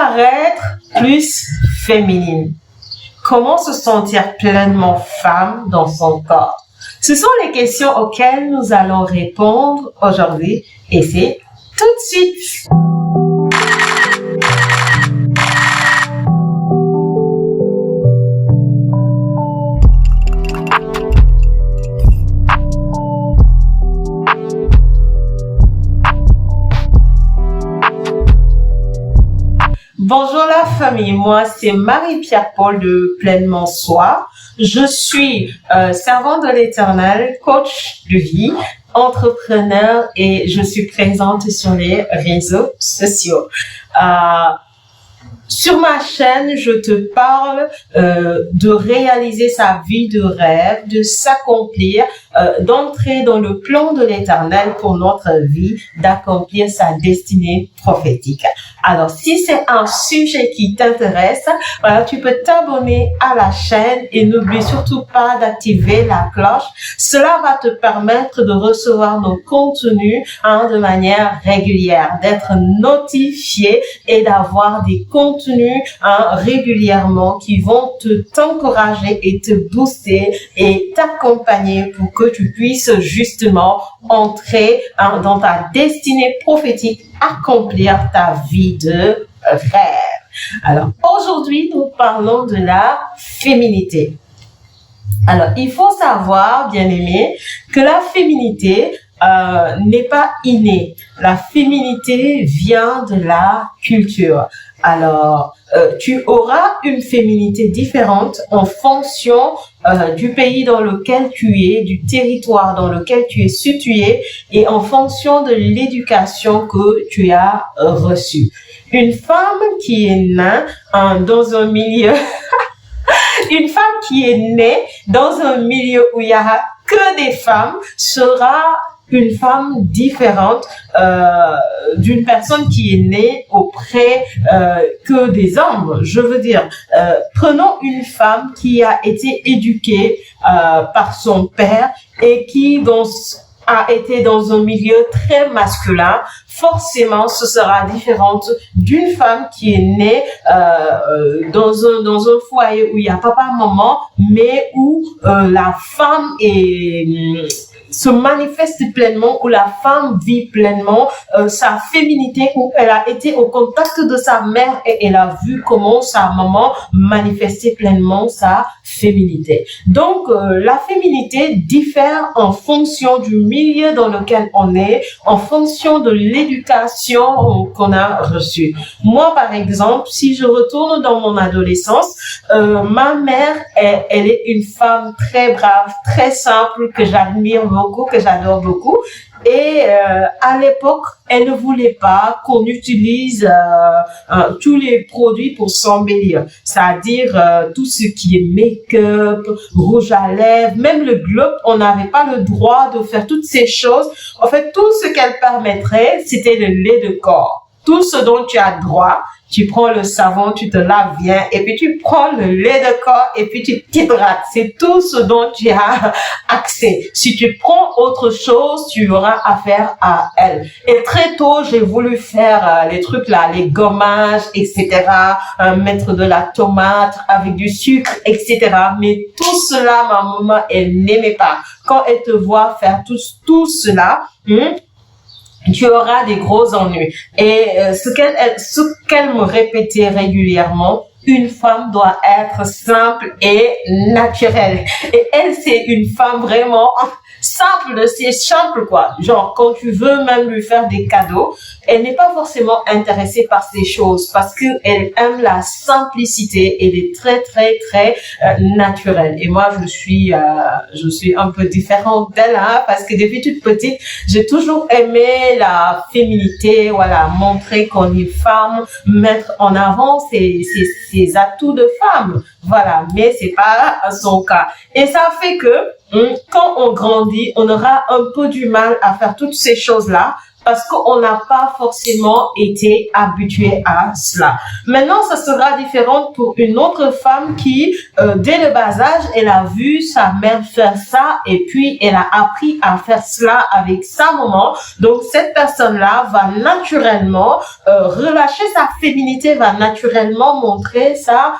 paraître plus féminine? Comment se sentir pleinement femme dans son corps? Ce sont les questions auxquelles nous allons répondre aujourd'hui et c'est tout de suite. Bonjour la famille, moi c'est Marie-Pierre Paul de Pleinement Soi. Je suis servante de l'Éternel, coach de vie, entrepreneur et je suis présente sur les réseaux sociaux. Sur ma chaîne, je te parle de réaliser sa vie de rêve, de s'accomplir, d'entrer dans le plan de l'Éternel pour notre vie, d'accomplir sa destinée prophétique. Alors, si c'est un sujet qui t'intéresse, voilà, tu peux t'abonner à la chaîne et n'oublie surtout pas d'activer la cloche. Cela va te permettre de recevoir nos contenus de manière régulière, d'être notifié et d'avoir des contenus régulièrement qui vont t'encourager et te booster et t'accompagner pour que tu puisses justement entrer dans ta destinée prophétique, accomplir ta vie de rêve. Alors aujourd'hui, nous parlons de la féminité. Alors, il faut savoir, bien-aimé, que la féminité n'est pas innée. La féminité vient de la culture. Alors, tu auras une féminité différente en fonction du pays dans lequel tu es, du territoire dans lequel tu es situé et en fonction de l'éducation que tu as reçue. Une femme qui est née dans un milieu... Une femme qui est née dans un milieu où il y a que des femmes sera une femme différente d'une personne qui est née auprès que des hommes. Je veux dire, prenons une femme qui a été éduquée par son père et qui a été dans un milieu très masculin, forcément, ce sera différente d'une femme qui est née dans un foyer où il y a papa, maman, mais où la femme se manifeste pleinement, où la femme vit pleinement sa féminité, où elle a été au contact de sa mère et elle a vu comment sa maman manifestait pleinement sa féminité. Donc, la féminité diffère en fonction du milieu dans lequel on est, en fonction de l'éducation qu'on a reçue. Moi, par exemple, si je retourne dans mon adolescence, ma mère, elle est une femme très brave, très simple, que j'admire beaucoup, que j'adore beaucoup. Et à l'époque, elle ne voulait pas qu'on utilise tous les produits pour s'embellir, c'est-à-dire tout ce qui est make-up, rouge à lèvres, même le globe, on n'avait pas le droit de faire toutes ces choses. En fait, tout ce qu'elle permettrait, c'était le lait de corps. Tout ce dont tu as droit, tu prends le savon, tu te laves bien, et puis tu prends le lait de corps, et puis tu t'hydrates. C'est tout ce dont tu as accès. Si tu prends autre chose, tu auras affaire à elle. Et très tôt, j'ai voulu faire les trucs là, les gommages, etc., mettre de la tomate avec du sucre, etc. Mais tout cela, ma maman, elle n'aimait pas. Quand elle te voit faire tout cela, tu auras des gros ennuis. Et ce qu'elle me répétait régulièrement, une femme doit être simple et naturelle. Et elle, c'est une femme vraiment simple, c'est simple quoi. Genre, quand tu veux même lui faire des cadeaux, elle n'est pas forcément intéressée par ces choses parce que elle aime la simplicité. Elle est très, très, très naturelle. Et moi, je suis un peu différente d'elle, parce que depuis toute petite, j'ai toujours aimé la féminité, voilà, montrer qu'on est femme, mettre en avant ses atouts de femme. Voilà, mais c'est pas son cas. Et ça fait que quand on grandit, on aura un peu du mal à faire toutes ces choses-là parce qu'on n'a pas forcément été habitué à cela. Maintenant, ça sera différent pour une autre femme qui, dès le bas âge, elle a vu sa mère faire ça et puis elle a appris à faire cela avec sa maman. Donc, cette personne-là va naturellement relâcher sa féminité, va naturellement montrer sa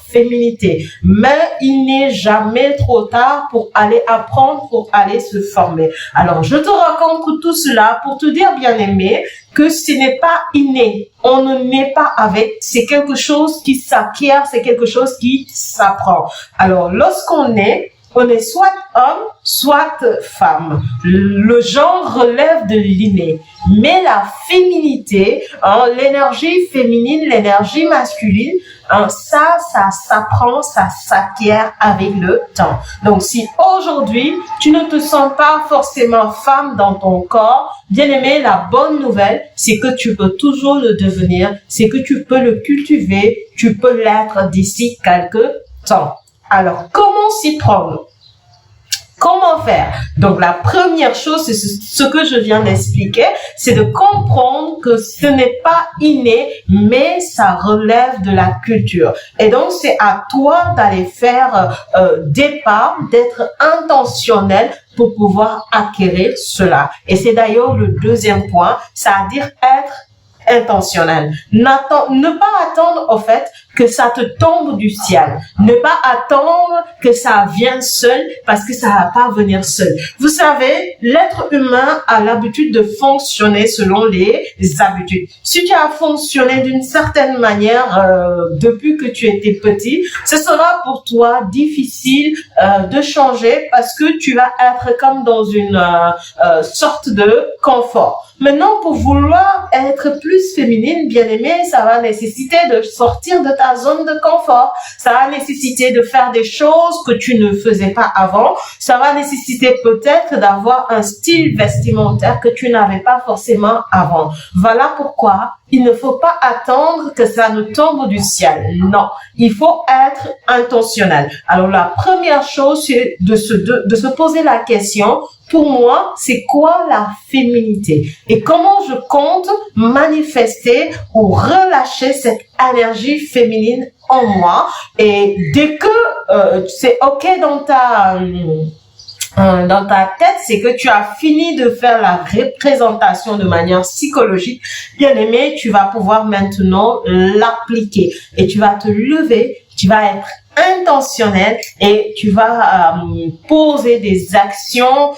féminité. Mais il n'est jamais trop tard pour aller apprendre, pour aller se former. Alors, je te raconte tout cela pour te dire, bien-aimé, que ce n'est pas inné. On ne naît pas avec. C'est quelque chose qui s'acquiert, c'est quelque chose qui s'apprend. Alors, lorsqu'on est, on est soit homme, soit femme. Le genre relève de l'inné. Mais la féminité, l'énergie féminine, l'énergie masculine, ça s'apprend, ça s'acquiert avec le temps. Donc, si aujourd'hui, tu ne te sens pas forcément femme dans ton corps, bien aimé, la bonne nouvelle, c'est que tu peux toujours le devenir, c'est que tu peux le cultiver, tu peux l'être d'ici quelques temps. Alors, comment s'y prendre? Comment faire? Donc, la première chose, c'est ce que je viens d'expliquer, c'est de comprendre que ce n'est pas inné, mais ça relève de la culture. Et donc, c'est à toi d'aller faire des pas, d'être intentionnel pour pouvoir acquérir cela. Et c'est d'ailleurs le deuxième point, c'est-à-dire être intentionnel. Ne pas attendre, au fait, que ça te tombe du ciel. Ne pas attendre que ça vienne seul parce que ça va pas venir seul. Vous savez, l'être humain a l'habitude de fonctionner selon les habitudes. Si tu as fonctionné d'une certaine manière depuis que tu étais petit, ce sera pour toi difficile de changer parce que tu vas être comme dans une sorte de confort. Maintenant, pour vouloir être plus féminine, bien aimée, ça va nécessiter de sortir de ta zone de confort. Ça va nécessiter de faire des choses que tu ne faisais pas avant. Ça va nécessiter peut-être d'avoir un style vestimentaire que tu n'avais pas forcément avant. Voilà pourquoi il ne faut pas attendre que ça nous tombe du ciel. Non, il faut être intentionnel. Alors, la première chose, c'est de se poser la question, pour moi, c'est quoi la féminité? Et comment je compte manifester ou relâcher cette énergie féminine en moi? Et dès que c'est OK dans ta tête, c'est que tu as fini de faire la représentation de manière psychologique, bien aimé, tu vas pouvoir maintenant l'appliquer et tu vas te lever, tu vas être intentionnel et tu vas poser des actions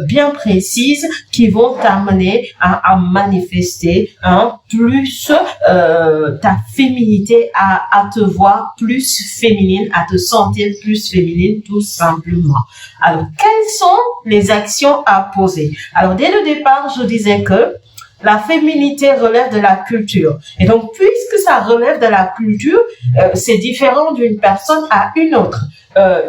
bien précises qui vont t'amener à manifester plus ta féminité, à te voir plus féminine, à te sentir plus féminine tout simplement. Alors, quelles sont les actions à poser? Alors, dès le départ, je disais que la féminité relève de la culture. Et donc, puisque ça relève de la culture, c'est différent d'une personne à une autre.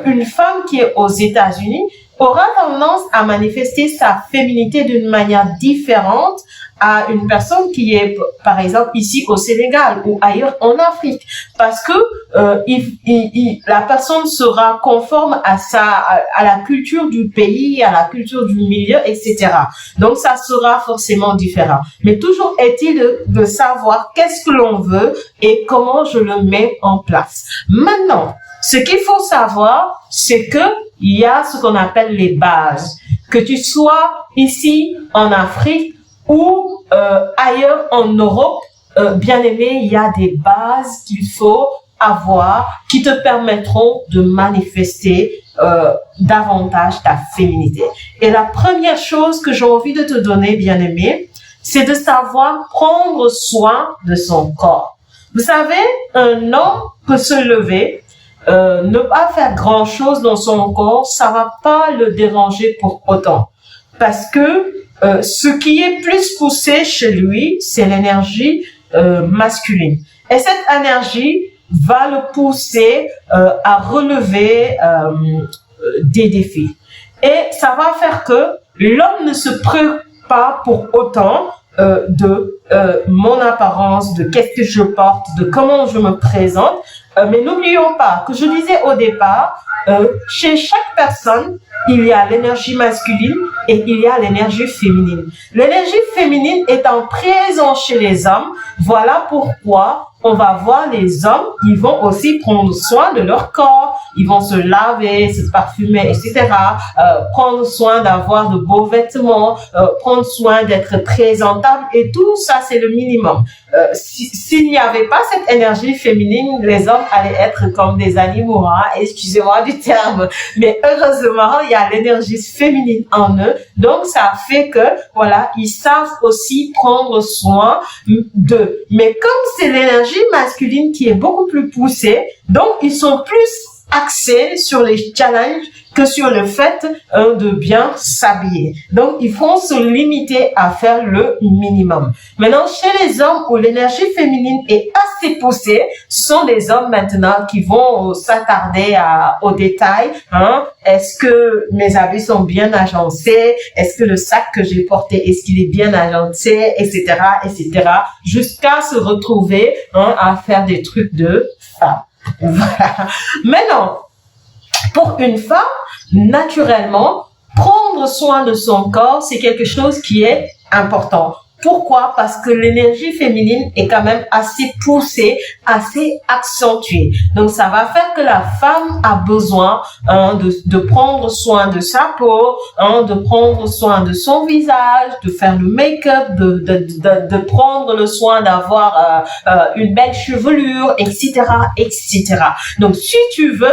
Une femme qui est aux États-Unis aura tendance à manifester sa féminité d'une manière différente à une personne qui est, par exemple, ici au Sénégal ou ailleurs en Afrique. Parce que la personne sera conforme à la culture du pays, à la culture du milieu, etc. Donc, ça sera forcément différent. Mais toujours est-il de savoir qu'est-ce que l'on veut et comment je le mets en place. Maintenant, ce qu'il faut savoir, c'est que il y a ce qu'on appelle les bases. Que tu sois ici en Afrique ou ailleurs en Europe, bien aimé, il y a des bases qu'il faut avoir qui te permettront de manifester davantage ta féminité. Et la première chose que j'ai envie de te donner, bien aimé, c'est de savoir prendre soin de son corps. Vous savez, un homme peut se lever, ne pas faire grand-chose dans son corps, ça va pas le déranger pour autant. Parce que ce qui est plus poussé chez lui, c'est l'énergie masculine. Et cette énergie va le pousser à relever des défis. Et ça va faire que l'homme ne se préoccupe pas pour autant de mon apparence, de qu'est-ce que je porte, de comment je me présente. Mais n'oublions pas que je disais au départ, chez chaque personne, il y a l'énergie masculine et il y a l'énergie féminine. L'énergie féminine étant présente chez les hommes, voilà pourquoi on va voir les hommes, ils vont aussi prendre soin de leur corps, ils vont se laver, se parfumer, etc. Prendre soin d'avoir de beaux vêtements, prendre soin d'être présentable et tout ça, c'est le minimum. S'il n'y avait pas cette énergie féminine, les hommes allaient être comme des animaux, hein, excusez-moi du terme, mais heureusement, il y a l'énergie féminine en eux, donc ça fait que, voilà, ils savent aussi prendre soin d'eux. Mais comme c'est l'énergie masculine qui est beaucoup plus poussée, donc ils sont plus axés sur les challenges que sur le fait de bien s'habiller. Donc, il faut se limiter à faire le minimum. Maintenant, chez les hommes où l'énergie féminine est assez poussée, ce sont des hommes maintenant qui vont s'attarder aux détails. Hein? Est-ce que mes habits sont bien agencés? Est-ce que le sac que j'ai porté, est-ce qu'il est bien agencé? Etc., etc. Jusqu'à se retrouver à faire des trucs de femme. Voilà. Maintenant, pour une femme, naturellement, prendre soin de son corps, c'est quelque chose qui est important. Pourquoi? Parce que l'énergie féminine est quand même assez poussée, assez accentuée. Donc, ça va faire que la femme a besoin de prendre soin de sa peau, de prendre soin de son visage, de faire le make-up, de prendre le soin d'avoir une belle chevelure, etc., etc. Donc, si tu veux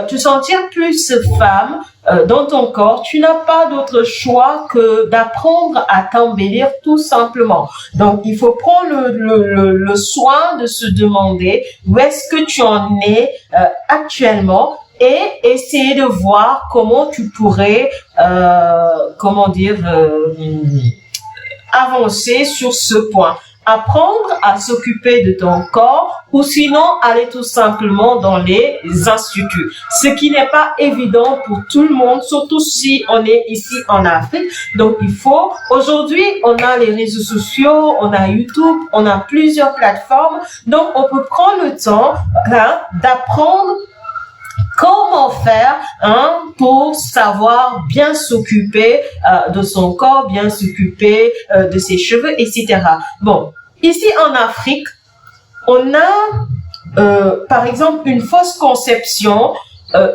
te sentir plus femme, dans ton corps, tu n'as pas d'autre choix que d'apprendre à t'embellir tout simplement. Donc, il faut prendre le soin de se demander où est-ce que tu en es actuellement et essayer de voir comment tu pourrais, avancer sur ce point. Apprendre à s'occuper de ton corps ou sinon aller tout simplement dans les instituts. Ce qui n'est pas évident pour tout le monde, surtout si on est ici en Afrique. Donc, aujourd'hui, on a les réseaux sociaux, on a YouTube, on a plusieurs plateformes. Donc, on peut prendre le temps d'apprendre comment faire pour savoir bien s'occuper de son corps, bien s'occuper de ses cheveux, etc. Bon, ici en Afrique, on a par exemple une fausse conception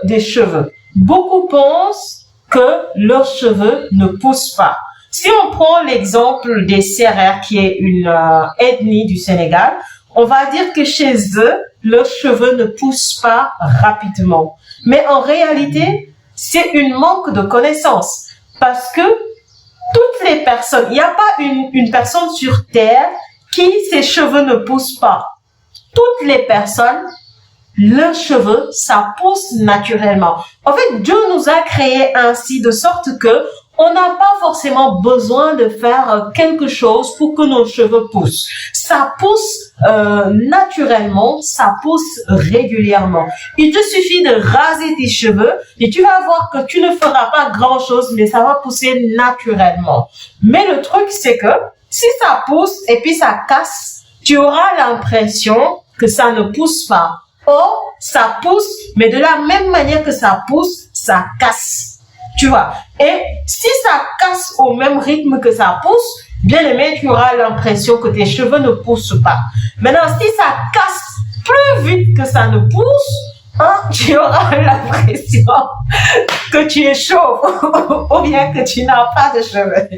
des cheveux. Beaucoup pensent que leurs cheveux ne poussent pas. Si on prend l'exemple des Sérères, qui est une ethnie du Sénégal, on va dire que chez eux, leurs cheveux ne poussent pas rapidement. Mais en réalité, c'est une manque de connaissance. Parce que toutes les personnes, il n'y a pas une personne sur Terre qui ses cheveux ne poussent pas. Toutes les personnes, leurs cheveux, ça pousse naturellement. En fait, Dieu nous a créés ainsi de sorte que on n'a pas forcément besoin de faire quelque chose pour que nos cheveux poussent. Ça pousse naturellement, ça pousse régulièrement. Il te suffit de raser tes cheveux et tu vas voir que tu ne feras pas grand-chose, mais ça va pousser naturellement. Mais le truc, c'est que si ça pousse et puis ça casse, tu auras l'impression que ça ne pousse pas. Or, ça pousse, mais de la même manière que ça pousse, ça casse. Tu vois, et si ça casse au même rythme que ça pousse, bien aimé, tu auras l'impression que tes cheveux ne poussent pas. Maintenant, si ça casse plus vite que ça ne pousse, tu auras l'impression que tu es chauve ou bien que tu n'as pas de cheveux.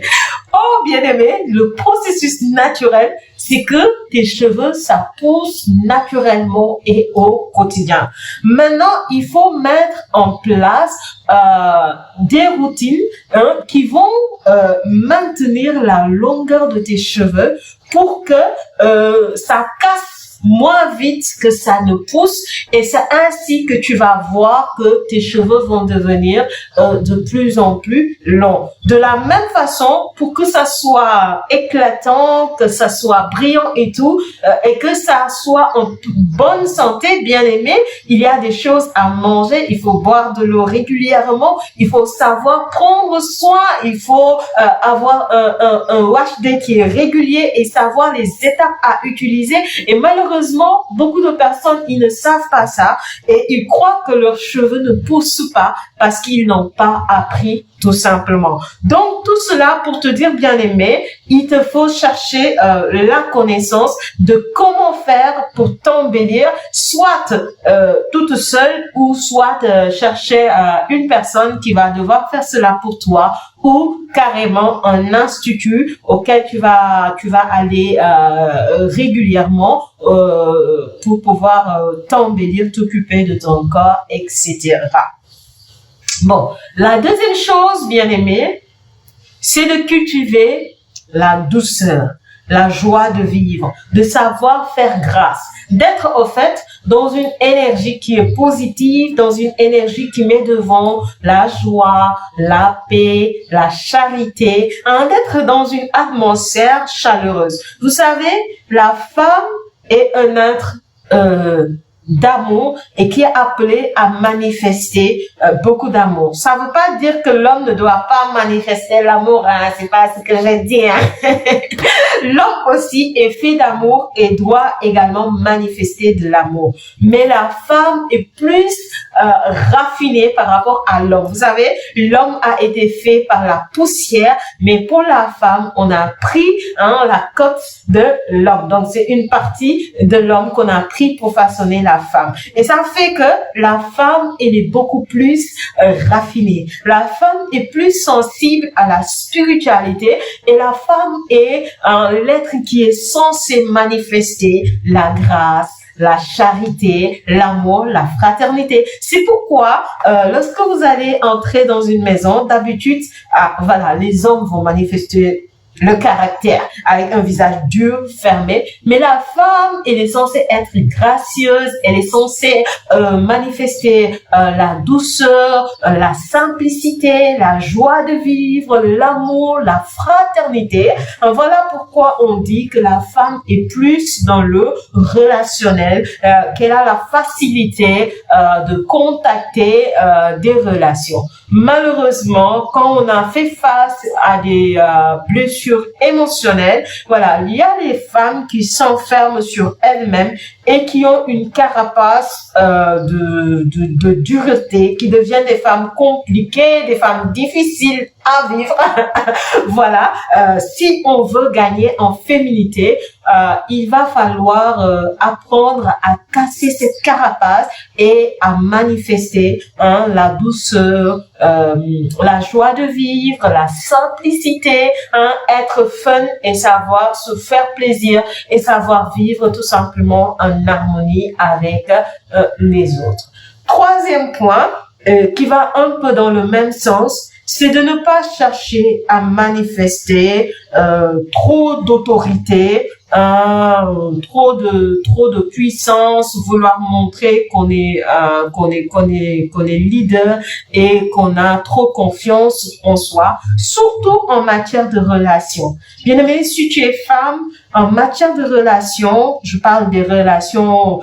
Oh, bien aimé, le processus naturel, c'est que tes cheveux, ça pousse naturellement et au quotidien. Maintenant, il faut mettre en place des routines qui vont maintenir la longueur de tes cheveux pour que ça casse moins vite que ça ne pousse et c'est ainsi que tu vas voir que tes cheveux vont devenir de plus en plus longs. De la même façon, pour que ça soit éclatant, que ça soit brillant et tout, et que ça soit en bonne santé, bien aimé, il y a des choses à manger, il faut boire de l'eau régulièrement, il faut savoir prendre soin, il faut avoir un wash day qui est régulier et savoir les étapes à utiliser et malheureusement, malheureusement, beaucoup de personnes, ils ne savent pas ça et ils croient que leurs cheveux ne poussent pas parce qu'ils n'ont pas appris tout simplement. Donc, tout cela pour te dire, bien-aimé, il te faut chercher la connaissance de comment faire pour t'embellir, soit toute seule ou soit chercher une personne qui va devoir faire cela pour toi ou carrément un institut auquel tu vas aller régulièrement pour pouvoir t'embellir, t'occuper de ton corps, etc. Bon, la deuxième chose, bien-aimé, c'est de cultiver la douceur, la joie de vivre, de savoir faire grâce, d'être au fait dans une énergie qui est positive, dans une énergie qui met devant la joie, la paix, la charité, d'être dans une atmosphère chaleureuse. Vous savez, la femme est un être d'amour et qui est appelé à manifester beaucoup d'amour. Ça veut pas dire que l'homme ne doit pas manifester l'amour, hein, c'est pas ce que je dis, hein. L'homme aussi est fait d'amour et doit également manifester de l'amour. Mais la femme est plus raffinée par rapport à l'homme. Vous savez, l'homme a été fait par la poussière, mais pour la femme, on a pris la cote de l'homme. Donc, c'est une partie de l'homme qu'on a pris pour façonner la femme. Et ça fait que la femme, elle est beaucoup plus raffinée. La femme est plus sensible à la spiritualité et la femme est l'être qui est censé manifester la grâce, la charité, l'amour, la fraternité. C'est pourquoi, lorsque vous allez entrer dans une maison, d'habitude, voilà, les hommes vont manifester le caractère avec un visage dur, fermé, mais la femme, elle est censée être gracieuse, elle est censée manifester la douceur, la simplicité, la joie de vivre, l'amour, la fraternité. Voilà pourquoi on dit que la femme est plus dans le relationnel, qu'elle a la facilité de contacter des relations. Malheureusement, quand on a fait face à des blessures émotionnelles, voilà, il y a des femmes qui s'enferment sur elles-mêmes et qui ont une carapace de dureté, qui deviennent des femmes compliquées, des femmes difficiles à vivre. Voilà, si on veut gagner en féminité, il va falloir apprendre à casser cette carapace et à manifester la douceur, la joie de vivre, la simplicité, être fun et savoir se faire plaisir et savoir vivre tout simplement en harmonie avec les autres. Troisième point, qui va un peu dans le même sens, c'est de ne pas chercher à manifester trop d'autorité, trop de puissance, vouloir montrer qu'on est leader et qu'on a trop confiance en soi, surtout en matière de relations. Bien aimé, si tu es femme, en matière de relations, je parle des relations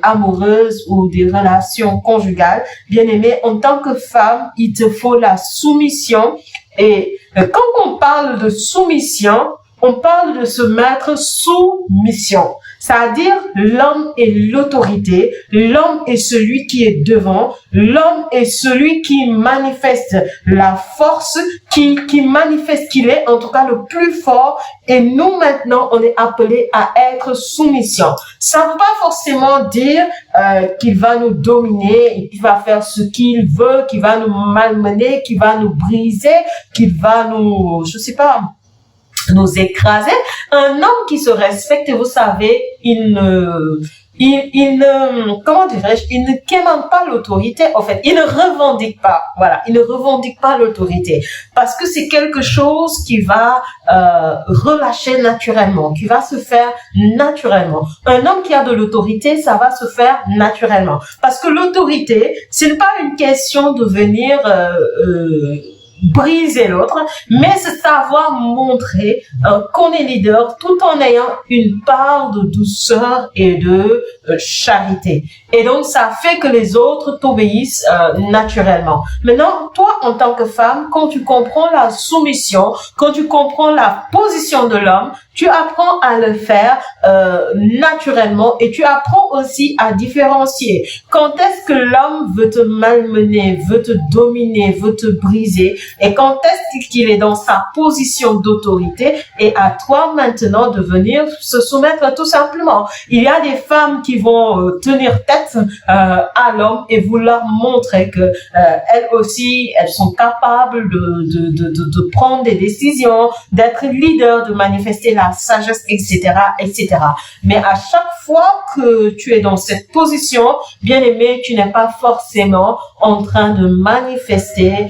amoureuses ou des relations conjugales, bien aimé, en tant que femme, il te faut la soumission. Et quand on parle de soumission, on parle de se mettre sous mission. C'est-à-dire, l'homme est l'autorité, l'homme est celui qui est devant, l'homme est celui qui manifeste la force, qui manifeste qu'il est en tout cas le plus fort. Et nous, maintenant, on est appelés à être sous mission. Ça ne veut pas forcément dire qu'il va nous dominer et qu'il va faire ce qu'il veut, qu'il va nous malmener, qu'il va nous briser, qu'il va nous, je sais pas, nous écraser. Un homme qui se respecte, vous savez, il ne, comment dirais-je, il ne quémande pas l'autorité, en fait. Il ne revendique pas, voilà. Il ne revendique pas l'autorité. Parce que c'est quelque chose qui va, relâcher naturellement, qui va se faire naturellement. Un homme qui a de l'autorité, ça va se faire naturellement. Parce que l'autorité, ce n'est pas une question de venir, briser l'autre, mais c'est savoir montrer qu'on est leader tout en ayant une part de douceur et de charité. Et donc, ça fait que les autres t'obéissent naturellement. Maintenant, toi, en tant que femme, quand tu comprends la soumission, quand tu comprends la position de l'homme, tu apprends à le faire naturellement et tu apprends aussi à différencier. Quand est-ce que l'homme veut te malmener, veut te dominer, veut te briser et quand est-ce qu'il est dans sa position d'autorité et à toi maintenant de venir se soumettre tout simplement. Il y a des femmes qui vont tenir tête à l'homme et vouloir montrer que elles aussi, elles sont capables de prendre des décisions, d'être leader, de manifester la sagesse, etc., etc. Mais à chaque fois que tu es dans cette position, bien aimé, tu n'es pas forcément en train de manifester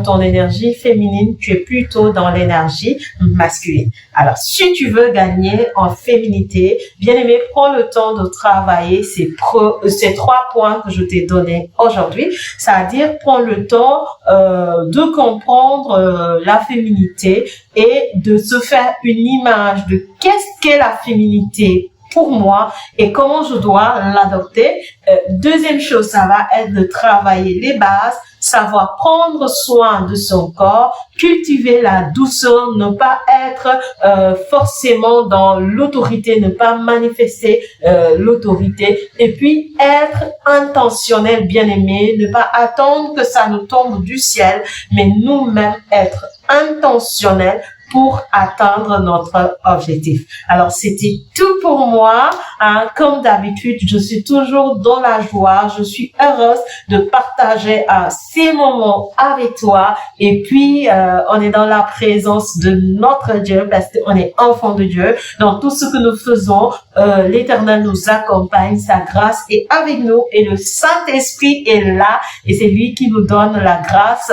ton énergie féminine, tu es plutôt dans l'énergie masculine. Alors, si tu veux gagner en féminité, bien aimé, prends le temps de travailler ces 3 points que je t'ai donnés aujourd'hui, c'est-à-dire prends le temps de comprendre la féminité et de se faire une image de qu'est-ce qu'est la féminité pour moi et comment je dois l'adopter. Deuxième chose, ça va être de travailler les bases, savoir prendre soin de son corps, cultiver la douceur, ne pas être forcément dans l'autorité, ne pas manifester l'autorité et puis être intentionnel, bien aimé, ne pas attendre que ça nous tombe du ciel, mais nous-mêmes être intentionnel pour atteindre notre objectif. Alors, c'était tout pour moi. Comme d'habitude, je suis toujours dans la joie. Je suis heureuse de partager ces moments avec toi. Et puis, on est dans la présence de notre Dieu parce qu'on est enfant de Dieu. Dans tout ce que nous faisons, l'Éternel nous accompagne. Sa grâce est avec nous et le Saint-Esprit est là. Et c'est lui qui nous donne la grâce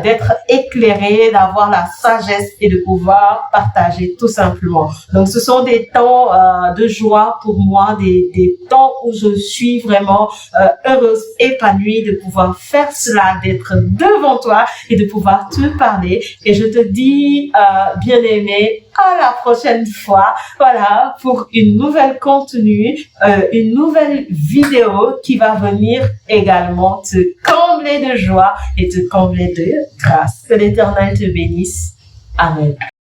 d'être éclairé, d'avoir la sagesse et de pouvoir partager tout simplement. Donc, ce sont des temps de joie pour moi, des temps où je suis vraiment heureuse, épanouie de pouvoir faire cela, d'être devant toi et de pouvoir te parler. Et je te dis, bien aimé, à la prochaine fois, voilà, pour une nouvelle contenu, une nouvelle vidéo qui va venir également te combler de joie et te combler de grâce. Que l'Éternel te bénisse. Amen.